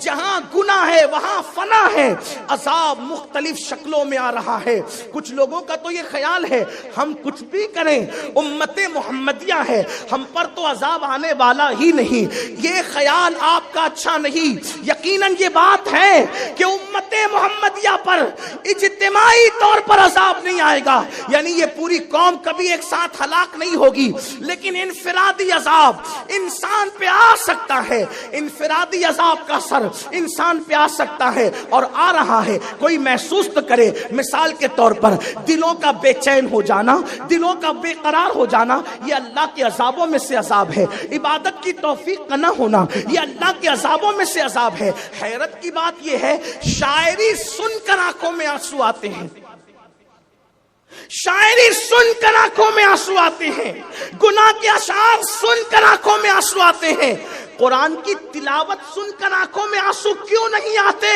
جہاں گناہ ہے وہاں فنا ہے، عذاب مختلف شکلوں میں آ رہا ہے۔ کچھ لوگوں کا تو یہ خیال ہے ہم کچھ بھی کریں امت محمدیہ ہے، ہم پر تو عذاب آنے والا ہی نہیں۔ یہ خیال آپ کا اچھا نہیں۔ یقیناً یہ بات ہے کہ امت محمدیہ پر اجتماعی طور پر عذاب نہیں آئے گا، یعنی یہ پوری قوم کبھی ایک ساتھ ہلاک نہیں ہوگی، لیکن انفرادی عذاب انسان پہ آ سکتا ہے، انفرادی عذاب کا اثر انسان پہ آ سکتا ہے اور آ رہا ہے۔ کوئی محسوس تو کرے، مثال کے طور پر دلوں کا بے چین ہو جانا، دلوں کا بے قرار ہو جانا، یہ اللہ کے عذابوں میں سے عذاب ہے۔ عبادت کی توفیق کا نہ ہونا، یہ اللہ کے عذابوں میں سے عذاب ہے۔ حیرت کی بات یہ ہے شاعری سن کر آنکھوں میں آنسو آتے ہیں، شاعری سن کر آنکھوں میں آنسو آتے ہیں، گناہ کے اشعار سن کر آنکھوں میں آنسو آتے ہیں۔ قرآن کی تلاوت سن کر آنکھوں میں آنسو کیوں نہیں آتے؟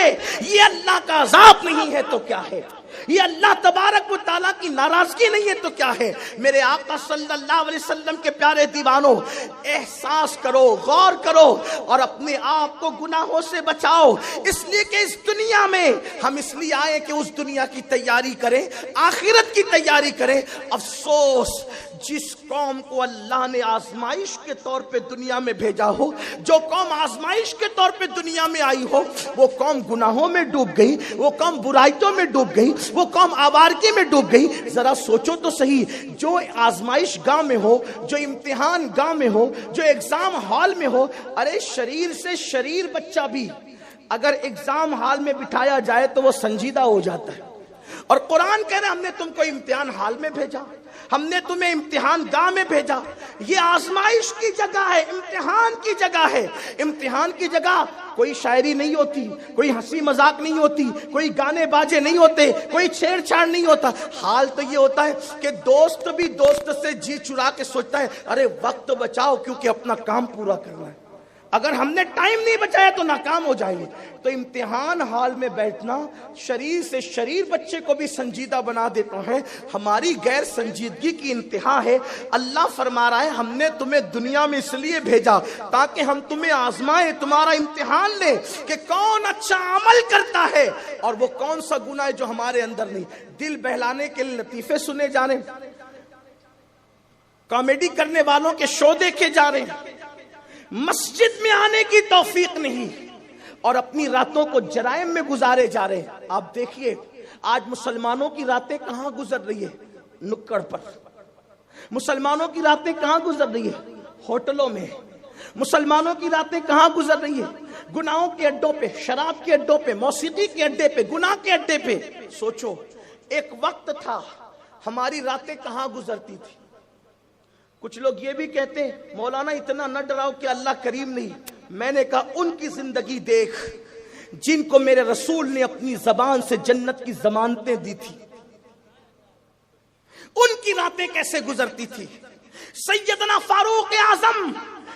یہ اللہ کا عذاب نہیں ہے تو کیا ہے؟ یہ اللہ تبارک و تعالیٰ کی ناراضگی نہیں ہے تو کیا ہے؟ میرے آقا صلی اللہ علیہ وسلم کے پیارے دیوانوں، احساس کرو، غور کرو اور اپنے آپ کو گناہوں سے بچاؤ، اس لیے کہ اس دنیا میں ہم اس لیے آئے کہ اس دنیا کی تیاری کریں، آخرت کی تیاری کریں۔ افسوس جس قوم کو اللہ نے آزمائش کے طور پہ دنیا میں بھیجا ہو، جو قوم آزمائش کے طور پہ دنیا میں آئی ہو، وہ قوم گناہوں میں ڈوب گئی، وہ قوم برائیوں میں ڈوب گئی، وہ قوم آوارگی میں ڈوب گئی۔ ذرا سوچو تو صحیح، جو آزمائش گاہ میں ہو، جو امتحان گاہ میں ہو، جو ایگزام ہال میں ہو، ارے شریر سے شریر بچہ بھی اگر ایگزام ہال میں بٹھایا جائے تو وہ سنجیدہ ہو جاتا ہے۔ اور قرآن کہہ رہے ہم نے تم کو امتحان ہال میں بھیجا، ہم نے تمہیں امتحان گاہ میں بھیجا۔ یہ آزمائش کی جگہ ہے، امتحان کی جگہ ہے۔ امتحان کی جگہ کوئی شاعری نہیں ہوتی، کوئی ہنسی مذاق نہیں ہوتی، کوئی گانے باجے نہیں ہوتے، کوئی چھیڑ چھاڑ نہیں ہوتا۔ حال تو یہ ہوتا ہے کہ دوست بھی دوست سے جی چرا کے سوچتا ہے ارے وقت بچاؤ کیونکہ اپنا کام پورا کرنا ہے، اگر ہم نے ٹائم نہیں بچایا تو ناکام ہو جائیں گے۔ تو امتحان حال میں بیٹھنا شریر سے شریر بچے کو بھی سنجیدہ بنا دیتا ہے، ہماری غیر سنجیدگی کی انتہا ہے۔ اللہ فرما رہا ہے ہم نے تمہیں دنیا میں اس لیے بھیجا تاکہ ہم تمہیں آزمائیں، تمہارا امتحان لیں کہ کون اچھا عمل کرتا ہے اور وہ کون سا گناہ ہے جو ہمارے اندر نہیں۔ دل بہلانے کے لیے لطیفے سنے جا رہے ہیں، کامیڈی کرنے والوں کے شو دیکھے جا رہے ہیں، مسجد میں آنے کی توفیق نہیں اور اپنی راتوں کو جرائم میں گزارے جا رہے ہیں۔ آپ دیکھیے آج مسلمانوں کی راتیں کہاں گزر رہی ہے؟ نکڑ پر۔ مسلمانوں کی راتیں کہاں گزر رہی ہے؟ ہوٹلوں میں۔ مسلمانوں کی راتیں کہاں گزر رہی ہے؟ گناہوں کے اڈوں پہ، شراب کے اڈوں پہ، موسیقی کے اڈے پہ، گناہ کے اڈے پہ۔ سوچو ایک وقت تھا ہماری راتیں کہاں گزرتی تھی۔ کچھ لوگ یہ بھی کہتے ہیں مولانا اتنا نہ ڈراؤ کہ اللہ کریم نہیں۔ میں نے کہا ان کی زندگی دیکھ جن کو میرے رسول نے اپنی زبان سے جنت کی ضمانتیں دی تھی، ان کی راتیں کیسے گزرتی تھی۔ سیدنا فاروق اعظم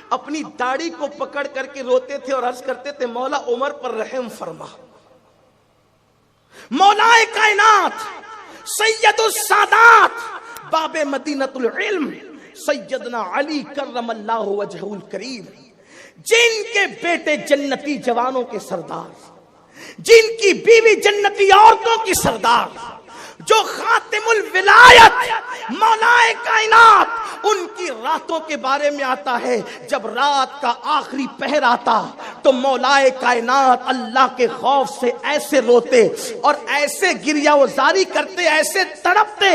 اپنی داڑھی کو پکڑ کر کے روتے تھے اور عرض کرتے تھے مولا عمر پر رحم فرما۔ مولا کائنات سید السادات باب مدینۃ العلم سیدنا علی کرم اللہ وجہہ الکریم، جن کے بیٹے جنتی جوانوں کے سردار، جن کی بیوی جنتی عورتوں کی سردار، جو خاتم الولایت مولا کائنات، ان کی راتوں کے بارے میں آتا ہے جب رات کا آخری پہر آتا تو مولا کائنات اللہ کے خوف سے ایسے روتے اور ایسے گریہ وزاری کرتے، ایسے تڑپتے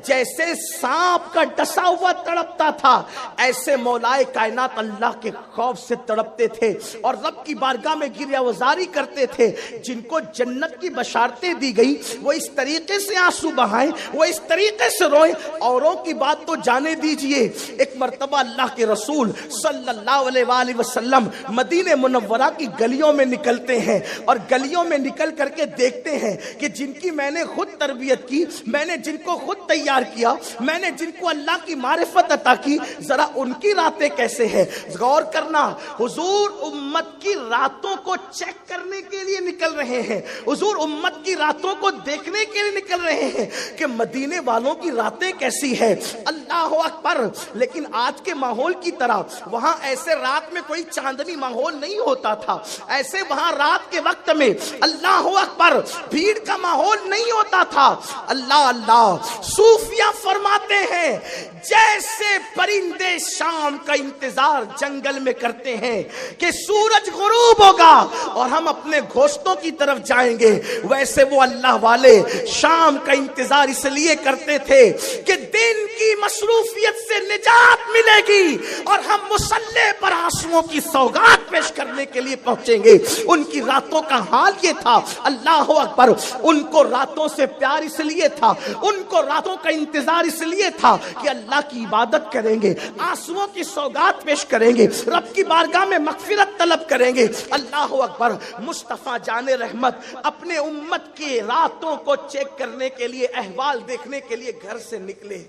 جیسے سانپ کا ڈسا ہوا تڑپتا تھا، ایسے مولا کائنات اللہ کے خوف سے تڑپتے تھے اور رب کی بارگاہ میں گریہ وزاری کرتے تھے۔ جن کو جنت کی بشارتیں دی گئی وہ اس طریقے سے آنسو بہائیں، وہ اس طریقے سے روئیں۔ اوروں کی بات تو جانے دیجئے، ایک مرتبہ اللہ کے رسول صلی اللہ علیہ وآلہ وسلم مدینہ منورہ کی گلیوں میں نکلتے ہیں اور گلیوں میں نکل کر کے دیکھتے ہیں کہ جن کی میں نے خود تربیت کی، میں نے جن کو خود تیار کیا، میں نے جن کو اللہ کی معرفت عطا کی، ذرا ان کی راتیں کیسے ہیں۔ غور کرنا، حضور امت کی راتوں کو چیک کرنے کے لیے نکل رہے ہیں، حضور امت کی راتوں کو دیکھنے کے لیے نکل رہے رہے ہیں کہ مدینے والوں کی راتیں کیسی ہے، اللہ اکبر. لیکن آج کے ماحول کی طرح وہاں ایسے رات میں کوئی چاندنی ماحول نہیں ہوتا تھا، ایسے وہاں رات کے وقت میں اللہ اکبر بھیڑ کا ماحول نہیں ہوتا تھا. اللہ اللہ. صوفیہ فرماتے ہیں جیسے پرندے شام کا انتظار جنگل میں کرتے ہیں کہ سورج غروب ہوگا اور ہم اپنے گھوستوں کی طرف جائیں گے، ویسے وہ اللہ والے شام کا انتظار اس لیے کرتے تھے کہ دن کی مصروفیت سے نجات ملے گی اور ہم مصلی پر آنسوؤں کی سوغات پیش کرنے کے لیے پہنچیں گے. ان کی راتوں کا حال یہ تھا. اللہ اکبر. ان کو راتوں سے پیار اس لیے تھا، ان کو راتوں کا انتظار اس لیے تھا کہ اللہ کی عبادت کریں گے، آنسوؤں کی سوغات پیش کریں گے، رب کی بارگاہ میں مغفرت طلب کریں گے. اللہ اکبر. مصطفیٰ جان رحمت اپنے امت کی راتوں کو چیک کرنے کے لیے، احوال دیکھنے کے لیے گھر سے نکلے.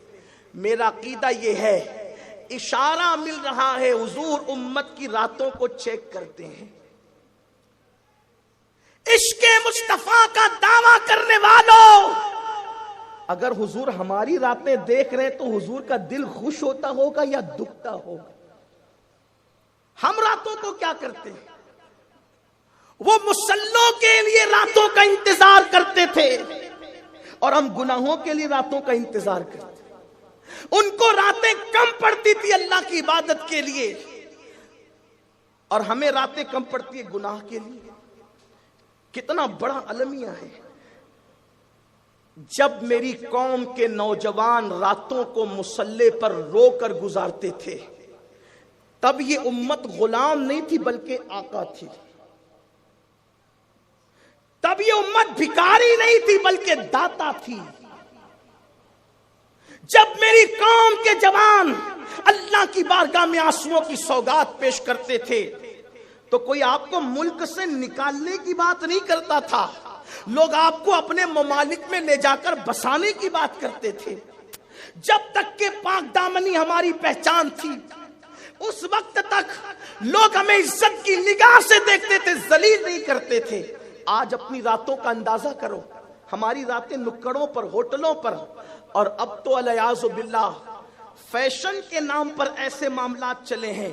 میرا عقیدہ یہ ہے، اشارہ مل رہا ہے حضور امت کی راتوں کو چیک کرتے ہیں. عشق مصطفیٰ کا دعویٰ کرنے والوں، اگر حضور ہماری راتیں دیکھ رہے تو حضور کا دل خوش ہوتا ہوگا یا دکھتا ہوگا؟ ہم راتوں کو کیا کرتے ہیں؟ وہ مصلوں کے لیے راتوں کا انتظار کرتے تھے اور ہم گناہوں کے لیے راتوں کا انتظار کرتے. ان کو راتیں کم پڑتی تھی اللہ کی عبادت کے لیے اور ہمیں راتیں کم پڑتی ہے گناہ کے لیے. کتنا بڑا المیہ ہے. جب میری قوم کے نوجوان راتوں کو مصلی پر رو کر گزارتے تھے تب یہ امت غلام نہیں تھی بلکہ آقا تھی. تب یہ امت بھکاری نہیں تھی بلکہ داتا تھی. جب میری قوم کے جوان اللہ کی بارگاہ میں آنسوؤں کی سوغات پیش کرتے تھے تو کوئی آپ کو ملک سے نکالنے کی بات نہیں کرتا تھا، لوگ آپ کو اپنے ممالک میں لے جا کر بسانے کی بات کرتے تھے. جب تک کہ پاک دامنی ہماری پہچان تھی اس وقت تک لوگ ہمیں عزت کی نگاہ سے دیکھتے تھے، ذلیل نہیں کرتے تھے. آج اپنی راتوں کا اندازہ کرو، ہماری راتیں نکڑوں پر، ہوٹلوں پر، اور اب تو الیاذ باللہ فیشن کے نام پر ایسے معاملات چلے ہیں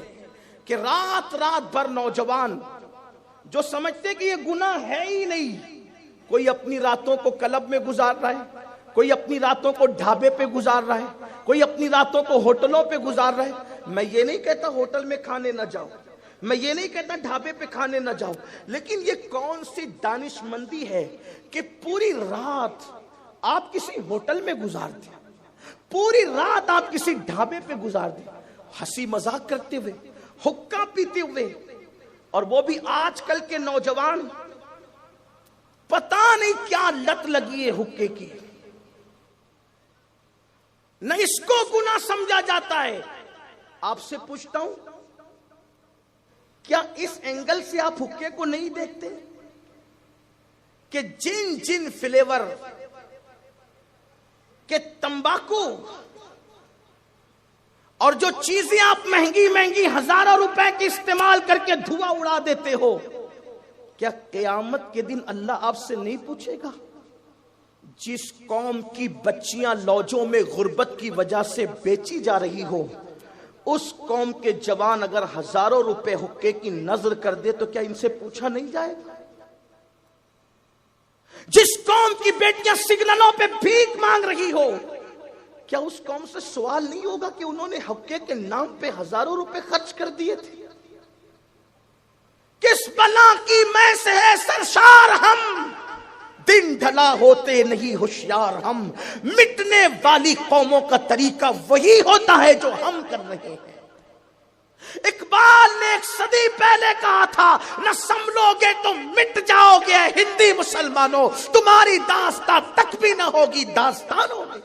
کہ رات رات بھر نوجوان جو سمجھتے کہ یہ گناہ ہے ہی نہیں، کوئی اپنی راتوں کو کلب میں گزار رہا ہے، کوئی اپنی راتوں کو ڈھابے پہ گزار رہا ہے، کوئی اپنی راتوں کو ہوٹلوں پہ گزار رہا ہے. میں یہ نہیں کہتا ہوٹل میں کھانے نہ جاؤ، میں یہ نہیں کہتا ڈھابے پہ کھانے نہ جاؤ، لیکن یہ کون سی دانش مندی ہے کہ پوری رات آپ کسی ہوٹل میں گزار دیں، پوری رات آپ کسی ڈھابے پہ گزار دیں، ہنسی مذاق کرتے ہوئے، حقہ پیتے ہوئے. اور وہ بھی آج کل کے نوجوان پتہ نہیں کیا لت لگی ہے حقے کی، نہ اس کو گناہ سمجھا جاتا ہے. آپ سے پوچھتا ہوں، کیا اس اینگل سے آپ حقے کو نہیں دیکھتے کہ جن جن فلیور کہ تمباکو اور جو چیزیں آپ مہنگی مہنگی ہزاروں روپے کی استعمال کر کے دھواں اڑا دیتے ہو، کیا قیامت کے دن اللہ آپ سے نہیں پوچھے گا؟ جس قوم کی بچیاں لوجوں میں غربت کی وجہ سے بیچی جا رہی ہو، اس قوم کے جوان اگر ہزاروں روپے حقے کی نظر کر دے تو کیا ان سے پوچھا نہیں جائے گا؟ جس قوم کی بیٹیاں سگنلوں پہ بھیک مانگ رہی ہو، کیا اس قوم سے سوال نہیں ہوگا کہ انہوں نے حقے کے نام پہ ہزاروں روپے خرچ کر دیے تھے؟ کس بلا کی میں سے ہے سرشار ہم، دن ڈھلا ہوتے نہیں ہوشیار ہم. مٹنے والی قوموں کا طریقہ وہی ہوتا ہے جو ہم کر رہے ہیں. اقبال نے ایک صدی پہلے کہا تھا، نہ سنبھلو گے تو مٹ جاؤ گے ہندی مسلمانوں، تمہاری داستان تک بھی نہ ہوگی داستانوں میں.